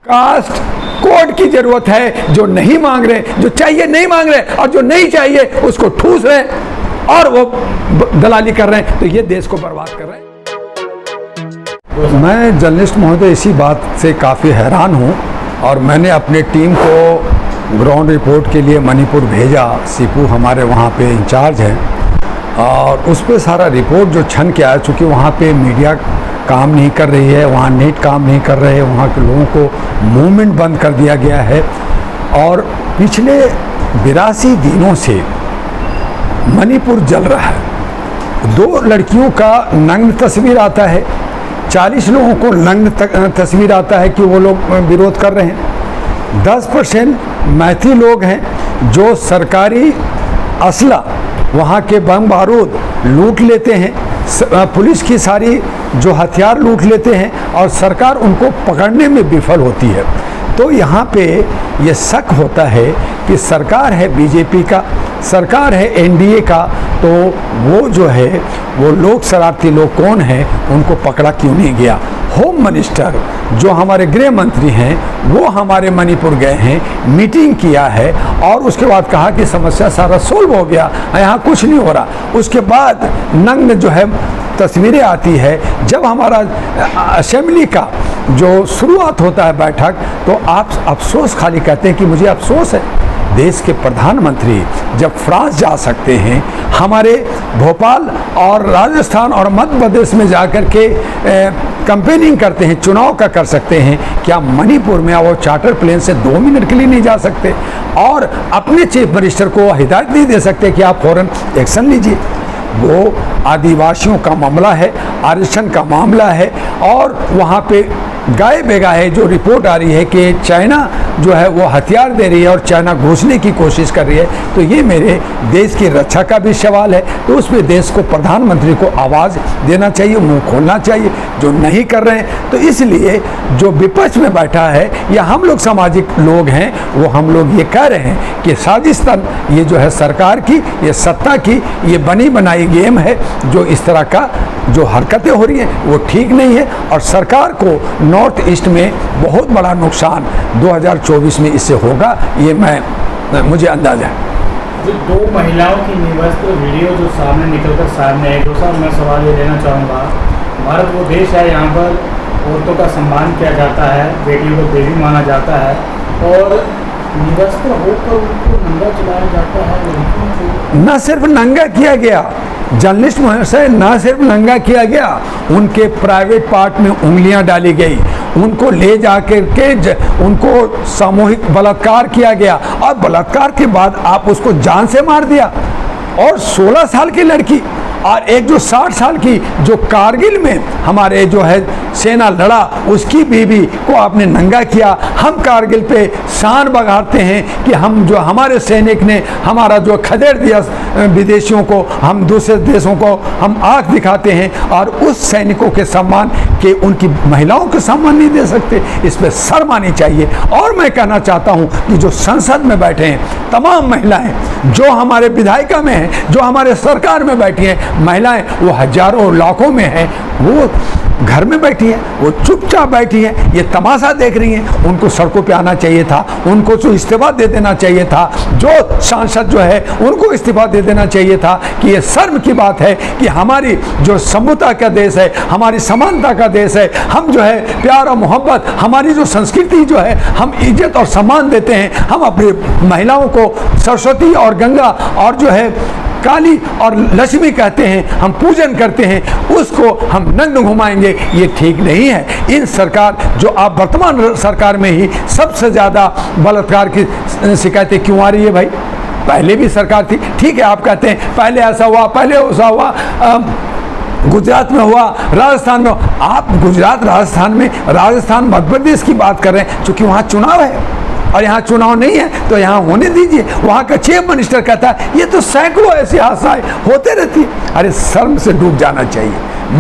Cast code की जरूरत है। जो नहीं मांग रहे, जो चाहिए नहीं मांग रहे, और जो नहीं चाहिए उसको ठूस रहे और वो दलाली कर रहे हैं, तो ये देश को बर्बाद कर रहे हैं। मैं जर्नलिस्ट महोदय इसी बात से काफ़ी हैरान हूँ और मैंने अपने टीम को ग्राउंड रिपोर्ट के लिए मणिपुर भेजा। सीपू हमारे वहाँ पे इंचार्ज हैं और उस पर सारा रिपोर्ट जो छन के आया, चूँकि वहाँ पे मीडिया काम नहीं कर रही है, वहाँ नेट काम नहीं कर रहे हैं, वहाँ के लोगों को मूवमेंट बंद कर दिया गया है और पिछले 82 दिनों से मणिपुर जल रहा है। 2 लड़कियों का नग्न तस्वीर आता है, 40 लोगों को नग्न तस्वीर आता है कि वो लोग विरोध कर रहे हैं। 10% मैथिल लोग हैं जो सरकारी असला, वहाँ के बम बारूद लूट लेते हैं, पुलिस की सारी जो हथियार लूट लेते हैं और सरकार उनको पकड़ने में विफल होती है। तो यहाँ पे ये शक होता है कि सरकार है बीजेपी का, सरकार है एनडीए का, तो वो जो है वो लोग शरारती लोग कौन है, उनको पकड़ा क्यों नहीं गया। होम मिनिस्टर जो हमारे गृह मंत्री हैं वो हमारे मणिपुर गए हैं, मीटिंग किया है और उसके बाद कहा कि समस्या सारा सोल्व हो गया, यहाँ कुछ नहीं हो रहा। उसके बाद नग्न जो है तस्वीरें आती है। जब हमारा असेंबली का जो शुरुआत होता है बैठक, तो आप अफसोस खाली कहते हैं कि मुझे अफसोस है। देश के प्रधानमंत्री जब फ्रांस जा सकते हैं, हमारे भोपाल और राजस्थान और मध्य प्रदेश में जाकर के कैंपेनिंग करते हैं, चुनाव का कर सकते हैं, क्या मणिपुर में वो चार्टर प्लेन से 2 मिनट के लिए नहीं जा सकते और अपने चीफ मिनिस्टर को हिदायत नहीं दे सकते कि आप फौरन एक्शन लीजिए। वो आदिवासियों का मामला है, आरक्षण का मामला है और वहाँ पे गाय बेगाए जो रिपोर्ट आ रही है कि चाइना जो है वो हथियार दे रही है और चाइना घुसने की कोशिश कर रही है, तो ये मेरे देश की रक्षा का भी सवाल है। तो उस पर देश को प्रधानमंत्री को आवाज़ देना चाहिए, मुंह खोलना चाहिए, जो नहीं कर रहे हैं। तो इसलिए जो विपक्ष में बैठा है या हम लोग सामाजिक लोग हैं, वो हम लोग ये कह रहे हैं कि साजिशतन ये जो है सरकार की, ये सत्ता की ये बनी बनाई गेम है। जो इस तरह का जो हरकतें हो रही हैं वो ठीक नहीं है और सरकार को नॉर्थ ईस्ट में बहुत बड़ा नुकसान 2024 में इससे होगा, ये मुझे अंदाजा है। जो 2 महिलाओं की निवस्त वीडियो जो सामने निकलकर सामने है, तो साहब मैं सवाल ये लेना चाहूँगा, भारत वो देश है यहाँ पर औरतों का सम्मान किया जाता है, बेटियों को देवी माना जाता है और निवस्त होकर उनको नंगा चलाया जाता है। न सिर्फ नंगा किया गया, जर्नलिस्ट से न सिर्फ नंगा किया गया, उनके प्राइवेट पार्ट में उंगलियां डाली गई, उनको ले जाकर के उनको सामूहिक बलात्कार किया गया और बलात्कार के बाद आप उसको जान से मार दिया। और 16 साल की लड़की और एक जो 60 साल की जो कारगिल में हमारे जो है सेना लड़ा, उसकी बीवी को आपने नंगा किया। हम कारगिल पे शान बघाड़ते हैं कि हम जो हमारे सैनिक ने हमारा जो खदेड़ दिया विदेशियों को, हम दूसरे देशों को हम आंख दिखाते हैं और उस सैनिकों के सम्मान के उनकी महिलाओं को सम्मान नहीं दे सकते। इस पर शर्म आनी चाहिए। और मैं कहना चाहता हूँ कि जो संसद में बैठे हैं तमाम महिलाएं, जो हमारे विधायिका में हैं, जो हमारे सरकार में बैठी हैं महिलाएं, वो हजारों लाखों में हैं, वो घर में बैठी हैं, वो चुपचाप बैठी हैं, ये तमाशा देख रही हैं। उनको सड़कों पे आना चाहिए था, उनको जो इस्तीफा दे देना चाहिए था, जो सांसद जो है उनको इस्तीफा दे देना चाहिए था कि ये शर्म की बात है कि हमारी जो समता का देश है, हमारी समानता का देश है, हम जो है प्यार और मोहब्बत, हमारी जो संस्कृति जो है, हम इज्जत और सम्मान देते हैं। हम अपनी महिलाओं को सरस्वती और गंगा और जो है काली और लक्ष्मी कहते हैं, हम पूजन करते हैं, उसको हम नग्न घुमाएंगे, ये ठीक नहीं है। इन सरकार जो आप वर्तमान सरकार में ही सबसे ज़्यादा बलात्कार की शिकायतें क्यों आ रही है भाई? पहले भी सरकार थी, ठीक है, आप कहते हैं पहले ऐसा हुआ, पहले ऐसा हुआ, गुजरात में हुआ, राजस्थान में हुआ। आप गुजरात राजस्थान मध्य प्रदेश की बात कर रहे हैं, चूँकि वहाँ चुनाव है और यहाँ चुनाव नहीं है तो यहाँ होने दीजिए। वहाँ का चीफ मिनिस्टर कहता है ये तो सैकड़ों ऐसी हादसाएं होते रहती है। अरे शर्म से डूब जाना चाहिए,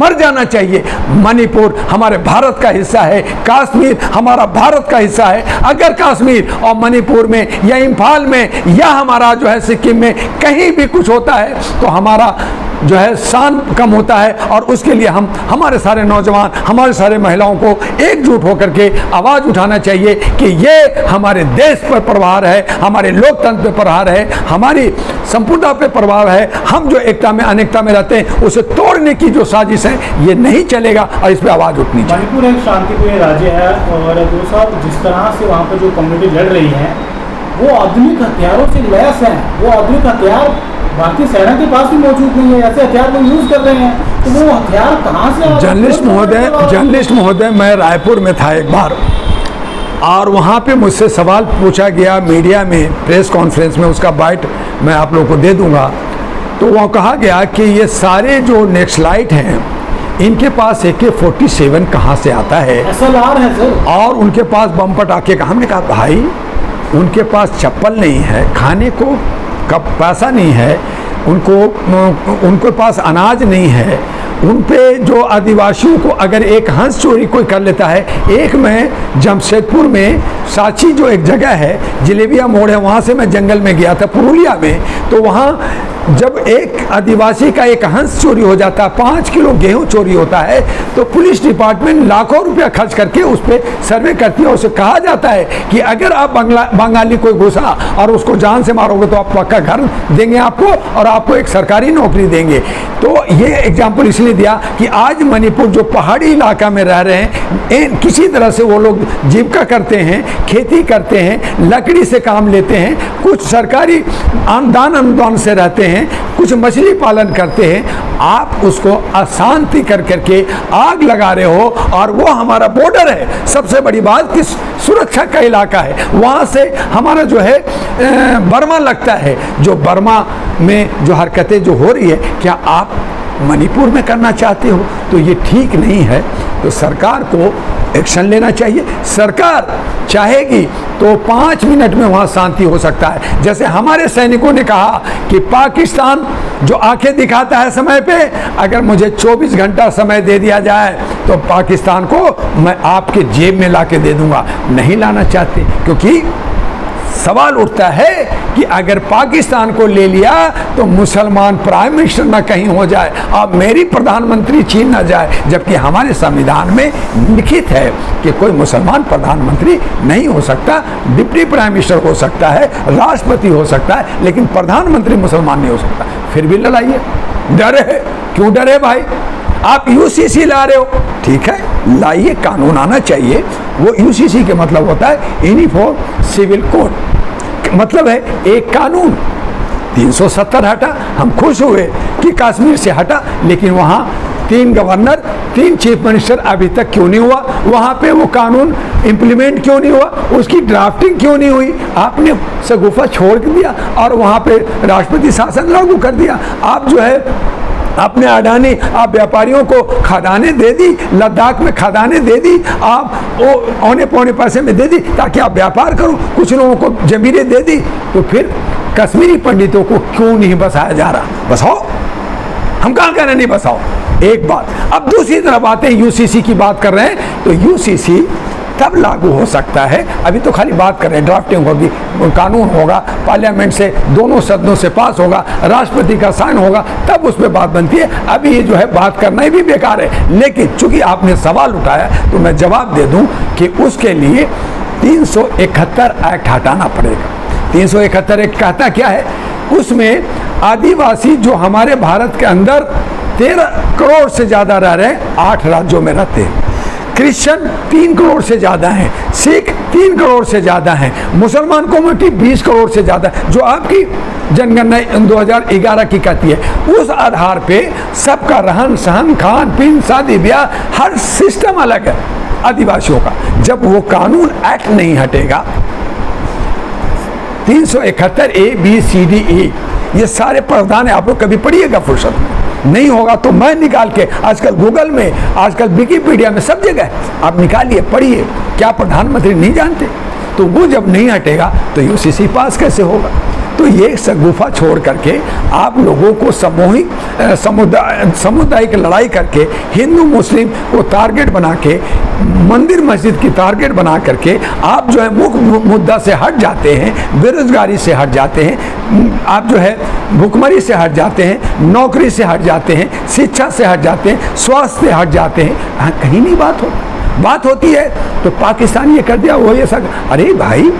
मर जाना चाहिए। मणिपुर हमारे भारत का हिस्सा है, कश्मीर हमारा भारत का हिस्सा है। अगर कश्मीर और मणिपुर में या इम्फाल में या हमारा जो है सिक्किम में कहीं भी कुछ होता है तो हमारा जो है शान कम होता है, और उसके लिए हम हमारे सारे नौजवान, हमारे सारे महिलाओं को एकजुट होकर के आवाज़ उठाना चाहिए कि ये हमारे देश पर प्रहार है, हमारे लोकतंत्र पर प्रहार है, हमारी संप्रभुता पे प्रभाव है। हम जो एकता में अनेकता में रहते हैं उसे तोड़ने की जो साजिश है ये नहीं चलेगा, और इस पर आवाज़ उठनी चाहिए। मणिपुर एक शांतिप्रिय राज्य है, और दूसरा जिस तरह से वहाँ पर जो कम्युनिटी लड़ रही है वो आधुनिक हथियारों से लैस हैं। वो आधुनिक हथियार भारतीय सेना के पास भी मौजूद नहीं है, ऐसे हथियार लोग यूज़ कर रहे हैं, तो वो हथियार कहाँ से? जर्नलिस्ट महोदय, मैं रायपुर में था एक बार, और वहाँ पे मुझसे सवाल पूछा गया मीडिया में, प्रेस कॉन्फ्रेंस में, उसका बाइट मैं आप लोगों को दे दूँगा। तो वहाँ कहा गया कि ये सारे जो नक्सलाइट हैं इनके पास AK-47 कहाँ से आता है, SLR है सर, और उनके पास बम पटाखे का। हमने कहा भाई उनके पास चप्पल नहीं है, खाने को कब पैसा नहीं है, उनके पास अनाज नहीं है, उन पे जो आदिवासियों को अगर एक हंस चोरी कोई कर लेता है। एक मैं जमशेदपुर में साची जो एक जगह है, जलेबिया मोड़ है, वहाँ से मैं जंगल में गया था पुरुलिया में, तो वहाँ जब एक आदिवासी का एक हंस चोरी हो जाता है, 5 किलो गेहूं चोरी होता है, तो पुलिस डिपार्टमेंट लाखों रुपया खर्च करके उस पर सर्वे करती है। उसे कहा जाता है कि अगर आप बंगाली कोई घुसा और उसको जान से मारोगे तो आप पक्का घर देंगे आपको, और आपको एक सरकारी नौकरी देंगे। तो ये एग्जाम्पल इसलिए दिया कि आज मणिपुर जो पहाड़ी इलाका में रह रहे हैं, किसी तरह से वो लोग जीविका करते हैं, खेती करते हैं, लकड़ी से काम लेते हैं, कुछ सरकारी दान अनुदान से रहते हैं, कुछ मछली पालन करते हैं। आप उसको अशांति कर करके आग लगा रहे हो, और वो हमारा बॉर्डर है। सबसे बड़ी बात कि सुरक्षा का इलाका है, वहाँ से हमारा जो है बर्मा लगता है। जो बर्मा में जो हरकतें जो हो रही है, क्या आप मणिपुर में करना चाहते हो? तो ये ठीक नहीं है। तो सरकार को एक्शन लेना चाहिए। सरकार चाहेगी तो 5 मिनट में वहाँ शांति हो सकता है। जैसे हमारे सैनिकों ने कहा कि पाकिस्तान जो आंखें दिखाता है समय पे, अगर मुझे 24 घंटा समय दे दिया जाए तो पाकिस्तान को मैं आपके जेब में ला के दे दूंगा। नहीं लाना चाहते, क्योंकि सवाल उठता है कि अगर पाकिस्तान को ले लिया तो मुसलमान प्राइम मिनिस्टर ना कहीं हो जाए और मेरी प्रधानमंत्री छीन ना जाए, जबकि हमारे संविधान में लिखित है कि कोई मुसलमान प्रधानमंत्री नहीं हो सकता। डिप्टी प्राइम मिनिस्टर हो सकता है, राष्ट्रपति हो सकता है, लेकिन प्रधानमंत्री मुसलमान नहीं हो सकता। फिर भी लड़ाइए, डरे, क्यों डरे भाई? आप UCC ला रहे हो, ठीक है, लाइए, कानून आना चाहिए। वो UCC के मतलब होता है यूनिफॉर्म सिविल कोड, मतलब है एक कानून। 370 हटा, हम खुश हुए कि कश्मीर से हटा, लेकिन वहाँ 3 गवर्नर, 3 चीफ मिनिस्टर अभी तक क्यों नहीं हुआ? वहाँ पे वो कानून इम्प्लीमेंट क्यों नहीं हुआ? उसकी ड्राफ्टिंग क्यों नहीं हुई? आपने शगुफा छोड़ दिया और वहाँ पे राष्ट्रपति शासन लागू कर दिया। आप जो है आपने अडानी, आप व्यापारियों को खदानें दे दी, लद्दाख में खदानें दे दी, आप औने पौने पैसे में दे दी ताकि आप व्यापार करो, कुछ लोगों को जमीनें दे दी। तो फिर कश्मीरी पंडितों को क्यों नहीं बसाया जा रहा? बसाओ, हम कहाँ कह रहे नहीं बसाओ, एक बात। अब दूसरी तरफ आते हैं, UCC की बात कर रहे हैं, तो UCC तब लागू हो सकता है। अभी तो खाली बात कर रहे हैं, ड्राफ्टिंग होगी, कानून होगा, पार्लियामेंट से दोनों सदनों से पास होगा, राष्ट्रपति का साइन होगा, तब उस पर बात बनती है। अभी ये जो है बात करना ही भी बेकार है। लेकिन चूंकि आपने सवाल उठाया तो मैं जवाब दे दूं कि उसके लिए 371 एक्ट हटाना पड़ेगा। 371 एक्ट कहता क्या है? उसमें आदिवासी जो हमारे भारत के अंदर 13 करोड़ से ज़्यादा रह रहे हैं, 8 राज्यों में रहते हैं। क्रिश्चियन 3 करोड़ से ज़्यादा हैं, सिख 3 करोड़ से ज़्यादा हैं, मुसलमान कम्युनिटी 20 करोड़ से ज़्यादा है, जो आपकी जनगणना 2011 की कहती है। उस आधार पे सबका रहन सहन, खान पीन, शादी ब्याह, हर सिस्टम अलग है आदिवासियों का। जब वो कानून एक्ट नहीं हटेगा, 371 A, B, C, D, E ये सारे प्रावधान है, आप लोग कभी पढ़िएगा फुर्सत में। नहीं होगा तो मैं निकाल के, आजकल गूगल में, आजकल विकिपीडिया में, सब जगह आप निकालिए, पढ़िए। क्या प्रधानमंत्री नहीं जानते? तो वो जब नहीं हटेगा तो UCC पास कैसे होगा? तो ये शगुफा छोड़ करके आप लोगों को सामूहिक सामुदायिक लड़ाई करके हिंदू मुस्लिम को टारगेट बना के, मंदिर मस्जिद की टारगेट बना करके आप जो है मुख्य मुद्दा से हट जाते हैं, बेरोजगारी से हट जाते हैं, आप जो है भुखमरी से हट जाते हैं, नौकरी से हट जाते हैं, शिक्षा से हट जाते हैं, स्वास्थ्य से हट जाते हैं। कहीं नहीं बात होती है तो पाकिस्तान ये कर दिया, वो ये सब। अरे भाई,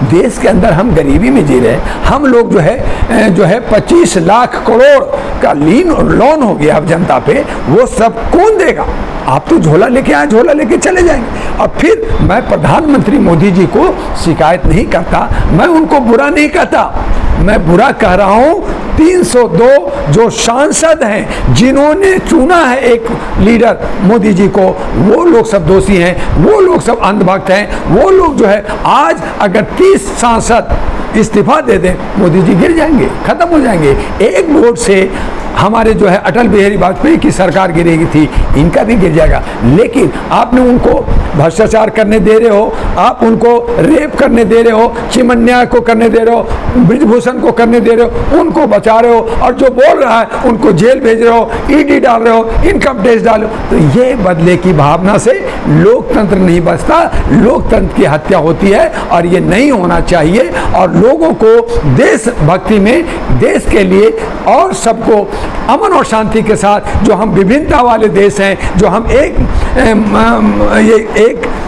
देश के अंदर हम गरीबी में जी रहे हैं, हम लोग जो है 25 लाख करोड़ का लोन हो गया अब जनता पे, वो सब कौन देगा? आप तो झोला लेके आए, झोला लेके चले जाएंगे। और फिर मैं प्रधानमंत्री मोदी जी को शिकायत नहीं करता, मैं उनको बुरा नहीं कहता, मैं बुरा कह रहा हूँ 302 जो सांसद हैं जिन्होंने चुना है एक लीडर मोदी जी को, वो लोग सब दोषी हैं, वो लोग सब अंधभक्त हैं। वो लोग जो है आज अगर 30 सांसद इस्तीफा दे दें, मोदी जी गिर जाएंगे, खत्म हो जाएंगे। एक वोट से हमारे जो है अटल बिहारी वाजपेयी की सरकार गिरेगी थी, इनका भी गिर जाएगा। लेकिन आपने उनको भ्रष्टाचार करने दे रहे हो, आप उनको रेप करने दे रहे हो, चिमन्या को करने दे रहे हो, ब्रिजभूषण को करने दे रहे हो, उनको बचा रहे हो, और जो बोल रहा है उनको जेल भेज रहे हो, ईडी डाल रहे हो, इनकम टैक्स डालो। तो ये बदले की भावना से लोकतंत्र नहीं बचता, लोकतंत्र की हत्या होती है, और ये नहीं होना चाहिए। और लोगों को देशभक्ति में, देश के लिए और सबको अमन और शांति के साथ, जो हम विभिन्नता वाले देश हैं, जो हम एक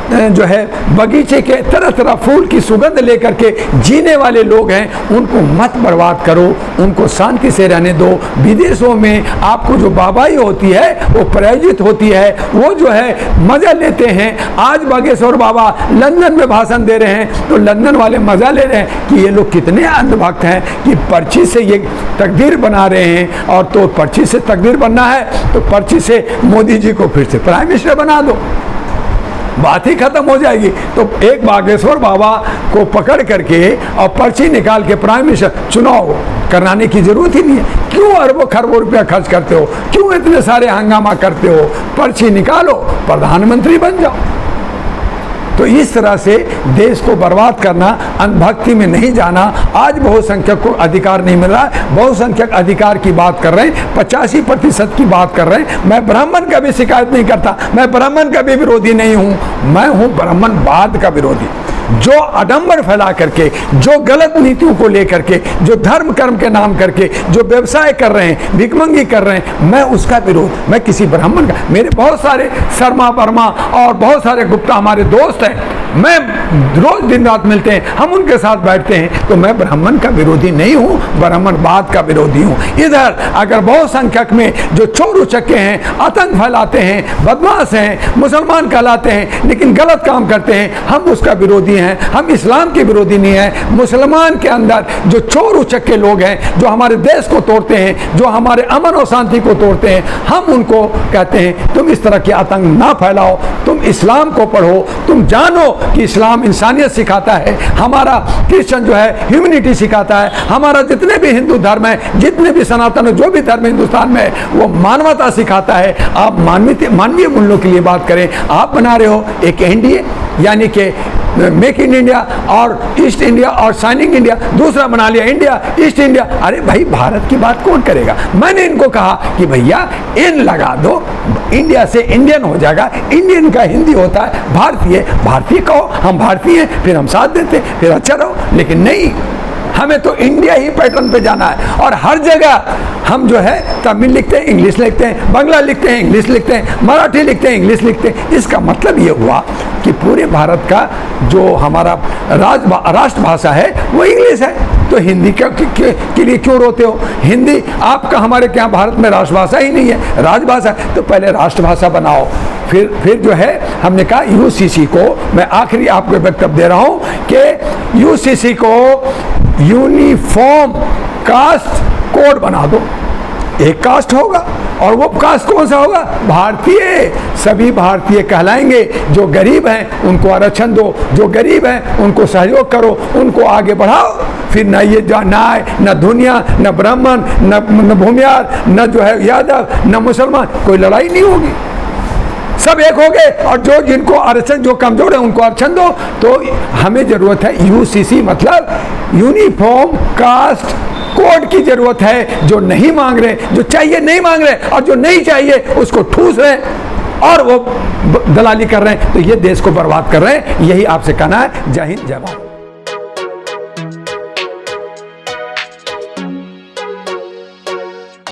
जो है बगीचे के तरह तरह फूल की सुगंध लेकर के जीने वाले लोग हैं, उनको मत बर्बाद करो, उनको शांति से रहने दो। विदेशों में आपको जो वाहवाही होती है वो प्रायोजित होती है, वो जो है मजा लेते हैं। आज बागेश्वर बाबा लंदन में भाषण दे रहे हैं तो लंदन वाले मजा ले रहे हैं कि ये लोग कितने अंधभक्त हैं कि पर्ची से ये तकदीर बना रहे हैं। और तो पर्ची से तकदीर बनना है तो पर्ची से मोदी जी को फिर से प्राइम मिनिस्टर बना दो, बात ही खत्म हो जाएगी। तो एक बागेश्वर बाबा को पकड़ करके और पर्ची निकाल के प्राइम मिनिस्टर चुनाव कराने की जरूरत ही नहीं है। क्यों अरबों खरबों रुपया खर्च करते हो? क्यों इतने सारे हंगामा करते हो? पर्ची निकालो, प्रधानमंत्री बन जाओ। तो इस तरह से देश को बर्बाद करना, अंधभक्ति में नहीं जाना। आज बहुसंख्यक को अधिकार नहीं मिल रहा है, बहुसंख्यक अधिकार की बात कर रहे हैं, 85% की बात कर रहे हैं। मैं ब्राह्मण का भी शिकायत नहीं करता, मैं ब्राह्मण का भी विरोधी नहीं हूं, मैं हूं ब्राह्मणवाद का विरोधी। जो आडंबर फैला करके, जो गलत नीतियों को लेकर के, जो धर्म कर्म के नाम करके जो व्यवसाय कर रहे हैं, भिखमंगी कर रहे हैं, मैं उसका विरोध। मैं किसी ब्राह्मण का, मेरे बहुत सारे शर्मा वर्मा और बहुत सारे गुप्ता हमारे दोस्त हैं, मैं रोज दिन रात मिलते हैं, हम उनके साथ बैठते हैं। तो मैं ब्राह्मण का विरोधी नहीं हूँ, ब्राह्मणवाद का विरोधी हूँ। इधर अगर बहुसंख्यक में जो चोर उचक्के हैं, आतंक फैलाते हैं, बदमाश हैं, मुसलमान कहलाते हैं लेकिन गलत काम करते हैं, हम उसका विरोधी हैं। हम इस्लाम के विरोधी नहीं हैं। मुसलमान के अंदर जो चोर उचक्के लोग हैं, जो हमारे देश को तोड़ते हैं, जो हमारे अमन और शांति को तोड़ते हैं, हम उनको कहते हैं तुम इस तरह के आतंक ना फैलाओ, तुम इस्लाम को पढ़ो, तुम जानो कि इस्लाम इंसानियत सिखाता है, हमारा क्रिश्चियन जो है ह्यूमैनिटी सिखाता है, हमारा जितने भी हिंदू धर्म है, जितने भी सनातन जो भी धर्म हिंदुस्तान में है, वो मानवता सिखाता है। आप मानवीय मूल्यों के लिए बात करें। आप बना रहे हो एक एनडीए, यानी कि मेक इन इंडिया और ईस्ट इंडिया और शाइनिंग इंडिया, दूसरा बना लिया इंडिया ईस्ट इंडिया। अरे भाई, भारत की बात कौन करेगा? मैंने इनको कहा कि भैया इन लगा दो, इंडिया से इंडियन हो जाएगा। इंडियन का हिंदी होता है भारतीय, भारतीय कहो, हम भारतीय हैं, फिर हम साथ देते, फिर अच्छा रहो। लेकिन नहीं, हमें तो इंडिया ही पैटर्न पे जाना है। और हर जगह हम जो है तमिल लिखते हैं, इंग्लिश लिखते हैं, बांग्ला लिखते हैं, इंग्लिश लिखते हैं, मराठी लिखते हैं, इंग्लिश लिखते हैं। इसका मतलब ये हुआ कि पूरे भारत का जो हमारा राष्ट्रभाषा है वो इंग्लिश है। तो हिंदी के लिए क्यों रोते हो? हिंदी आपका, हमारे क्या भारत में राष्ट्रभाषा ही नहीं है, राजभाषा। तो पहले राष्ट्रभाषा बनाओ। फिर जो है हमने कहा यूसीसी को, मैं आखिरी आपको वक्तव्य दे रहा हूं कि यूसीसी को यूनिफॉर्म कास्ट कोड बना दो। एक कास्ट होगा, और वो कास्ट कौन सा होगा? भारतीय। सभी भारतीय कहलाएंगे। जो गरीब हैं उनको आरक्षण दो, जो गरीब हैं उनको सहयोग करो, उनको आगे बढ़ाओ। फिर न ये नाय, न दुनिया, न ब्राह्मण, न भूमियार, न जो है यादव, न मुसलमान, कोई लड़ाई नहीं होगी। सब एक हो गए और जो जिनको आरक्षण, जो कमजोर है उनको आरक्षण दो। तो हमें जरूरत है यूसीसी, मतलब यूनिफॉर्म कास्ट कोड की जरूरत है। जो नहीं मांग रहे, जो चाहिए नहीं मांग रहे, और जो नहीं चाहिए उसको ठूस रहे और वो दलाली कर रहे हैं, तो ये देश को बर्बाद कर रहे हैं। यही आपसे कहना है। जय हिंद, जय भारत।